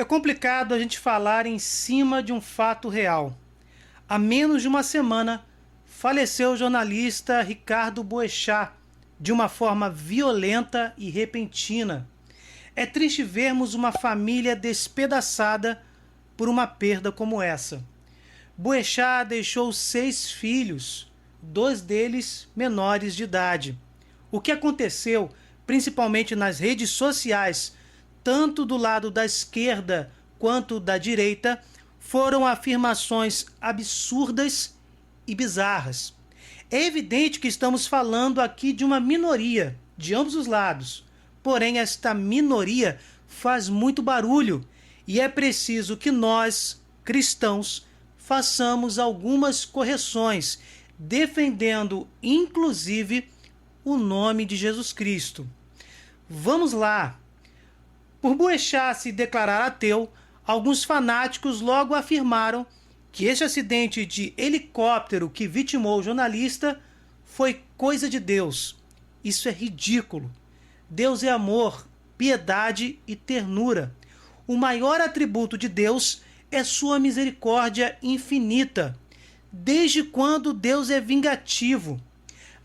É complicado a gente falar em cima de um fato real. Há menos de uma semana, faleceu o jornalista Ricardo Boechat de uma forma violenta e repentina. É triste vermos uma família despedaçada por uma perda como essa. Boechat deixou 6 filhos, 2 deles menores de idade. O que aconteceu, principalmente nas redes sociais, tanto do lado da esquerda quanto da direita, foram afirmações absurdas e bizarras. É evidente que estamos falando aqui de uma minoria, de ambos os lados. Porém, esta minoria faz muito barulho e é preciso que nós, cristãos, façamos algumas correções, defendendo inclusive o nome de Jesus Cristo. Vamos lá. Por Boechat se declarar ateu, alguns fanáticos logo afirmaram que este acidente de helicóptero que vitimou o jornalista foi coisa de Deus. Isso é ridículo. Deus é amor, piedade e ternura. O maior atributo de Deus é sua misericórdia infinita. Desde quando Deus é vingativo?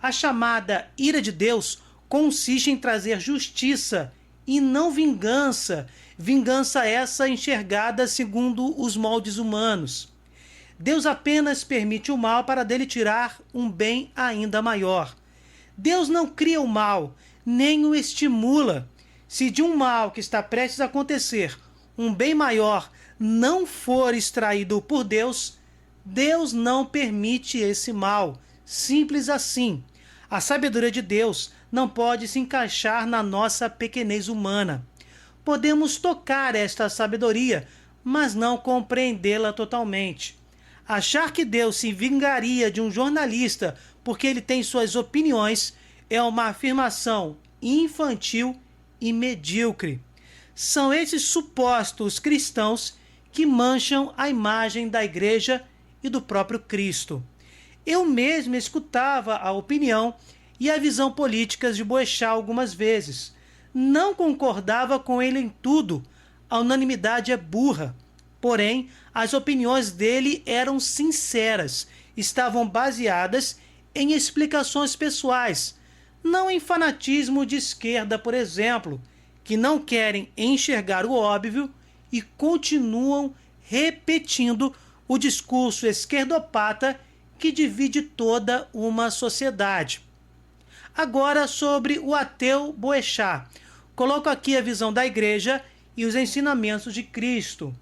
A chamada ira de Deus consiste em trazer justiça e não vingança, vingança essa enxergada segundo os moldes humanos. Deus apenas permite o mal para dele tirar um bem ainda maior. Deus não cria o mal, nem o estimula. Se de um mal que está prestes a acontecer, um bem maior não for extraído por Deus, Deus não permite esse mal. Simples assim. A sabedoria de Deus não pode se encaixar na nossa pequenez humana. Podemos tocar esta sabedoria, mas não compreendê-la totalmente. Achar que Deus se vingaria de um jornalista porque ele tem suas opiniões é uma afirmação infantil e medíocre. São esses supostos cristãos que mancham a imagem da igreja e do próprio Cristo. Eu mesmo escutava a opinião e a visão políticas de Boechat algumas vezes. Não concordava com ele em tudo. A unanimidade é burra. Porém, as opiniões dele eram sinceras, estavam baseadas em explicações pessoais, não em fanatismo de esquerda, por exemplo, que não querem enxergar o óbvio e continuam repetindo o discurso esquerdopata que divide toda uma sociedade. Agora sobre o ateu Boechat. Coloco aqui a visão da igreja e os ensinamentos de Cristo.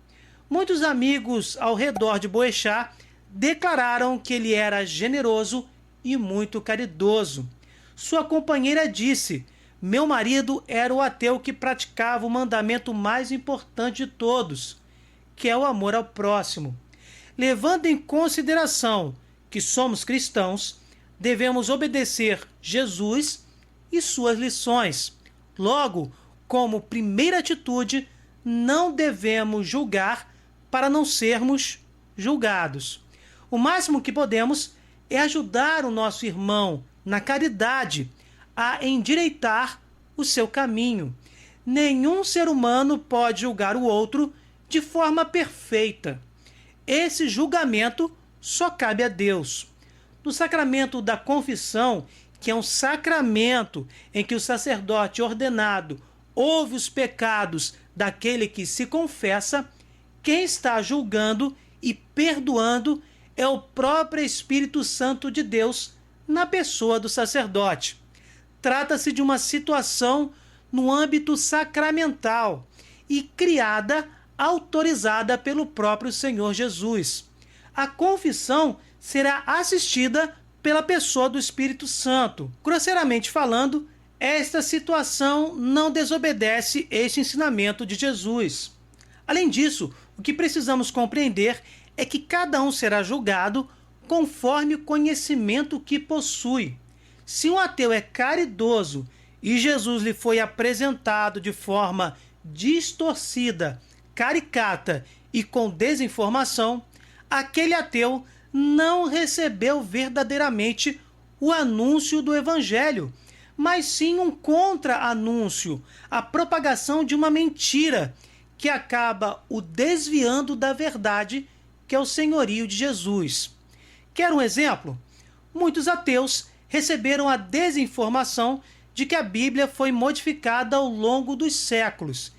Muitos amigos ao redor de Boechat declararam que ele era generoso e muito caridoso. Sua companheira disse: meu marido era o ateu que praticava o mandamento mais importante de todos, que é o amor ao próximo. Levando em consideração que somos cristãos, devemos obedecer Jesus e suas lições. Logo, como primeira atitude, não devemos julgar para não sermos julgados. O máximo que podemos é ajudar o nosso irmão na caridade a endireitar o seu caminho. Nenhum ser humano pode julgar o outro de forma perfeita. Esse julgamento só cabe a Deus. No sacramento da confissão, que é um sacramento em que o sacerdote ordenado ouve os pecados daquele que se confessa, quem está julgando e perdoando é o próprio Espírito Santo de Deus na pessoa do sacerdote. Trata-se de uma situação no âmbito sacramental e criada, autorizada pelo próprio Senhor Jesus. A confissão será assistida pela pessoa do Espírito Santo. Grosseiramente falando, esta situação não desobedece este ensinamento de Jesus. Além disso, o que precisamos compreender é que cada um será julgado conforme o conhecimento que possui. Se um ateu é caridoso e Jesus lhe foi apresentado de forma distorcida, caricata e com desinformação, aquele ateu não recebeu verdadeiramente o anúncio do Evangelho, mas sim um contra-anúncio, a propagação de uma mentira que acaba o desviando da verdade, que é o senhorio de Jesus. Quer um exemplo? Muitos ateus receberam a desinformação de que a Bíblia foi modificada ao longo dos séculos.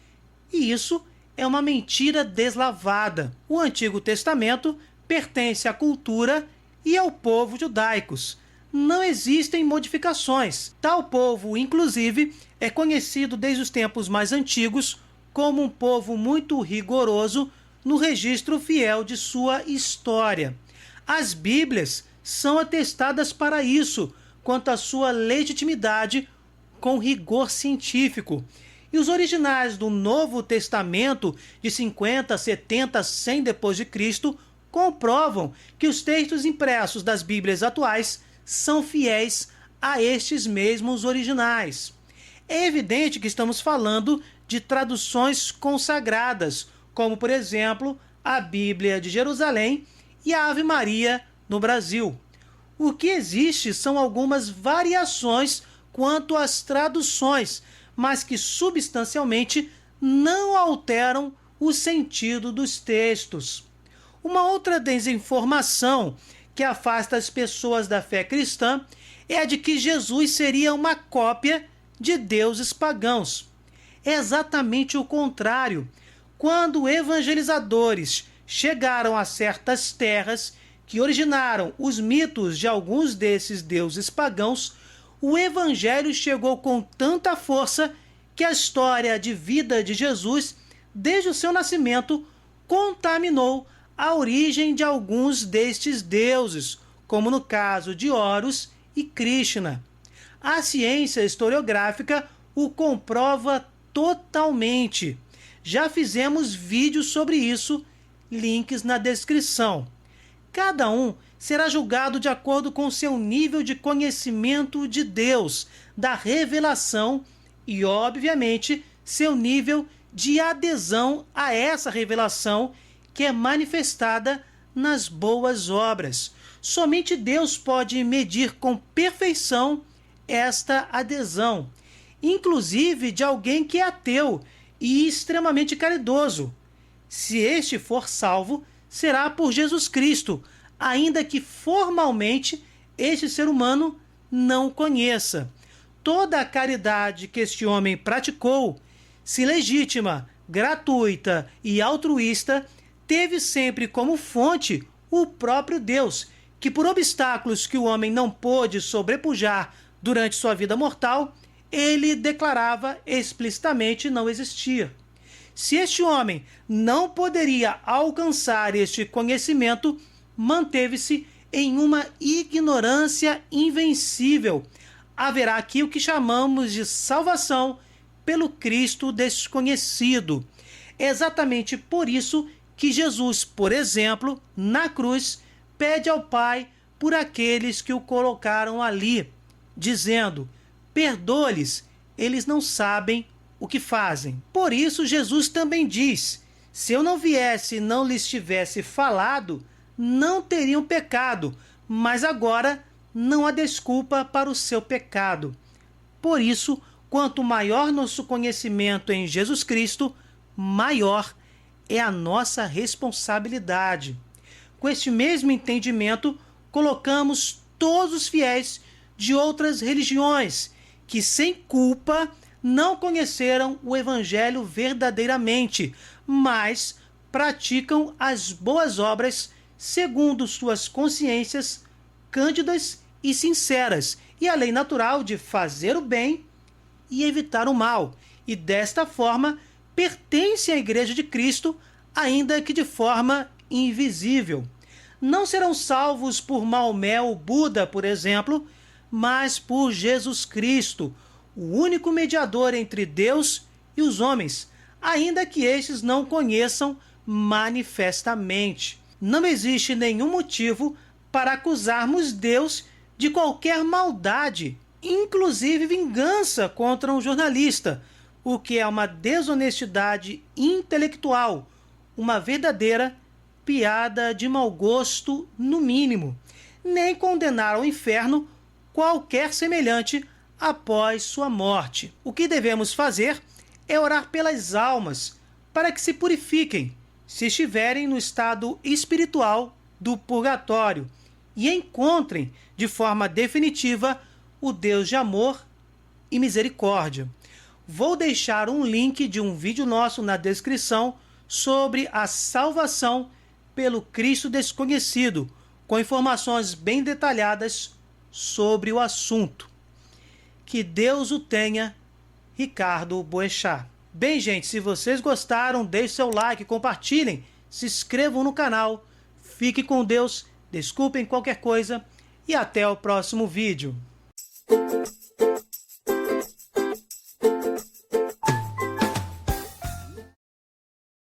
E isso é uma mentira deslavada. O Antigo Testamento pertence à cultura e ao povo judaicos. Não existem modificações. Tal povo, inclusive, é conhecido desde os tempos mais antigos como um povo muito rigoroso no registro fiel de sua história. As Bíblias são atestadas para isso, quanto à sua legitimidade com rigor científico. E os originais do Novo Testamento, de 50, 70, 100 depois de Cristo, comprovam que os textos impressos das Bíblias atuais são fiéis a estes mesmos originais. É evidente que estamos falando de traduções consagradas, como, por exemplo, a Bíblia de Jerusalém e a Ave Maria no Brasil. O que existe são algumas variações quanto às traduções, mas que substancialmente não alteram o sentido dos textos. Uma outra desinformação que afasta as pessoas da fé cristã é a de que Jesus seria uma cópia de deuses pagãos. É exatamente o contrário. Quando evangelizadores chegaram a certas terras que originaram os mitos de alguns desses deuses pagãos, o evangelho chegou com tanta força que a história de vida de Jesus, desde o seu nascimento, contaminou a origem de alguns destes deuses, como no caso de Horus e Krishna. A ciência historiográfica o comprova totalmente. Já fizemos vídeos sobre isso, links na descrição. Cada um será julgado de acordo com seu nível de conhecimento de Deus, da revelação e, obviamente, seu nível de adesão a essa revelação que é manifestada nas boas obras. Somente Deus pode medir com perfeição esta adesão, inclusive de alguém que é ateu e extremamente caridoso. Se este for salvo, será por Jesus Cristo, ainda que formalmente este ser humano não o conheça. Toda a caridade que este homem praticou, se legítima, gratuita e altruísta, teve sempre como fonte o próprio Deus, que por obstáculos que o homem não pôde sobrepujar durante sua vida mortal, ele declarava explicitamente não existir. Se este homem não poderia alcançar este conhecimento, manteve-se em uma ignorância invencível. Haverá aqui o que chamamos de salvação pelo Cristo desconhecido. É exatamente por isso que Jesus, por exemplo, na cruz, pede ao Pai por aqueles que o colocaram ali, dizendo: perdoa-lhes, eles não sabem o que fazem. Por isso Jesus também diz: se eu não viesse e não lhes tivesse falado, não teriam pecado, mas agora não há desculpa para o seu pecado. Por isso, quanto maior nosso conhecimento em Jesus Cristo, maior é a nossa responsabilidade. Com este mesmo entendimento, colocamos todos os fiéis de outras religiões que, sem culpa, não conheceram o Evangelho verdadeiramente, mas praticam as boas obras segundo suas consciências cândidas e sinceras, e a lei natural de fazer o bem e evitar o mal, e desta forma pertencem à Igreja de Cristo, ainda que de forma invisível. Não serão salvos por Maomé ou Buda, por exemplo, mas por Jesus Cristo, o único mediador entre Deus e os homens, ainda que estes não o conheçam manifestamente. Não existe nenhum motivo para acusarmos Deus de qualquer maldade, inclusive vingança contra um jornalista, o que é uma desonestidade intelectual, uma verdadeira piada de mau gosto, no mínimo, nem condenar ao inferno qualquer semelhante após sua morte. O que devemos fazer é orar pelas almas, para que se purifiquem, se estiverem no estado espiritual do purgatório, e encontrem de forma definitiva o Deus de amor e misericórdia. Vou deixar um link de um vídeo nosso na descrição sobre a salvação pelo Cristo desconhecido, com informações bem detalhadas sobre o assunto. Que Deus o tenha, Ricardo Boechat. Bem, gente, se vocês gostaram, deixe seu like, compartilhem, se inscrevam no canal, fiquem com Deus, desculpem qualquer coisa e até o próximo vídeo.